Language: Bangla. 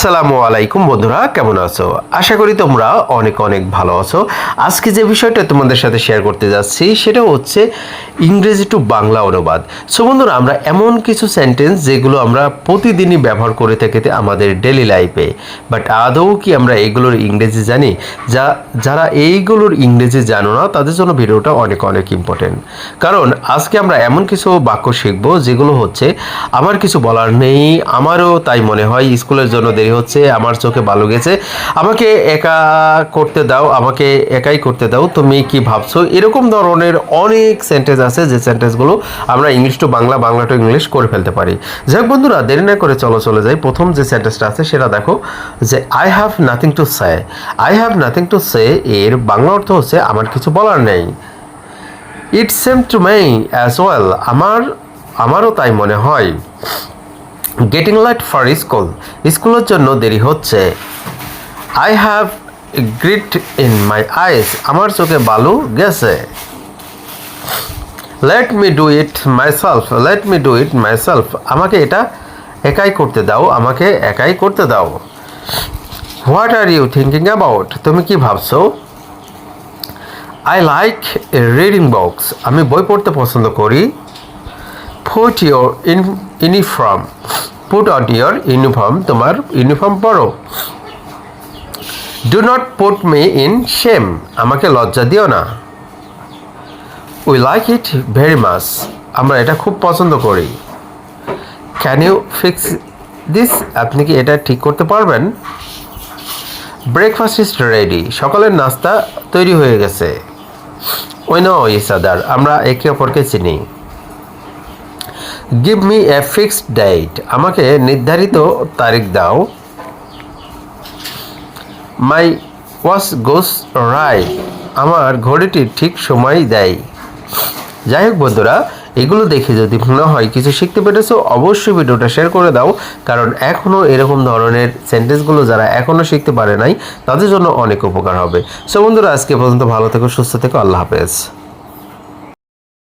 আসসালামু আলাইকুম বন্ধুরা, কেমন আছো? আশা করি তোমরা অনেক অনেক ভালো আছো। আজকে যে বিষয়টা তোমাদের সাথে শেয়ার করতে যাচ্ছি সেটা হচ্ছে ইংরেজি টু বাংলা অনুবাদ। সো বন্ধুরা, আমরা এমন কিছু সেন্টেন্স যেগুলো আমরা প্রতিদিনই ব্যবহার করে থাকি আমাদের ডেলি লাইফে, বাট আদৌ কি আমরা এইগুলোর ইংরেজি জানি? যারা এইগুলোর ইংরেজি জানো না তাদের জন্য ভিডিওটা অনেক অনেক ইম্পর্টেন্ট। কারণ আজকে আমরা এমন কিছু বাক্য শিখবো যেগুলো হচ্ছে আমার কিছু বলার নেই, আমারও তাই মনে হয়, স্কুলের জন্য দেরি হচ্ছে, আমার চোখে ভালো গেছে, আমাকে একা করতে দাও, আমাকে একাই করতে দাও, তুমি কি ভাবছো, এরকম ধরনের অনেক সেন্টেন্স আছে যে সেন্টেন্সগুলো আমরা English to Bangla, Bangla to English করে ফেলতে পারি। যাই হোক বন্ধুরা, দেরি না করে চলে যাই। প্রথম যে সেন্টেন্সটা আছে সেটা দেখো, যে I have nothing to say. I have nothing to say এর বাংলা অর্থ হচ্ছে আমার কিছু বলার নেই। ইট same to me as well, আমারও তাই মনে হয়। গেটিং লেট ফর স্কুল, স্কুলের জন্য দেরি হচ্ছে। I have grit in my eyes, আমার চোখে বালু গেছে। Let me do it myself, let me do it myself, আমাকে এটা একাই করতে দাও, আমাকে একাই করতে দাও। What are you thinking about, তুমি কি ভাবছো? আই লাইক রিডিং বুকস, আমি বই পড়তে পছন্দ করি। Put your uniform, put on your uniform, তোমার ইউনিফর্ম পরো। Do not put me in shame, আমাকে লজ্জা দিও না। We like it very much, আমরা এটা খুব পছন্দ করি। Can you fix this, আপনি কি এটা ঠিক করতে পারবেন? Breakfast is ready, সকালের নাস্তা তৈরি হয়ে গেছে। We know each other, আমরা একে অপরকে চিনি। Give me a fixed date, আমাকে নির্ধারিত তারিখ দাও। মাই ওয়াচ গোস রাইট, আমার ঘড়িটি ঠিক সময় দেয়। যাই হোক বন্ধুরা, এগুলো দেখে যদি মনে হয় কিছু শিখতে পেরেছো, অবশ্যই ভিডিওটা শেয়ার করে দাও, কারণ এখনও এরকম ধরনের সেন্টেন্সগুলো যারা এখনও শিখতে পারে নাই তাদের জন্য অনেক উপকার হবে। সো বন্ধুরা, আজকে পর্যন্ত ভালো থেকো, সুস্থ থেকো, আল্লাহ হাফেজ।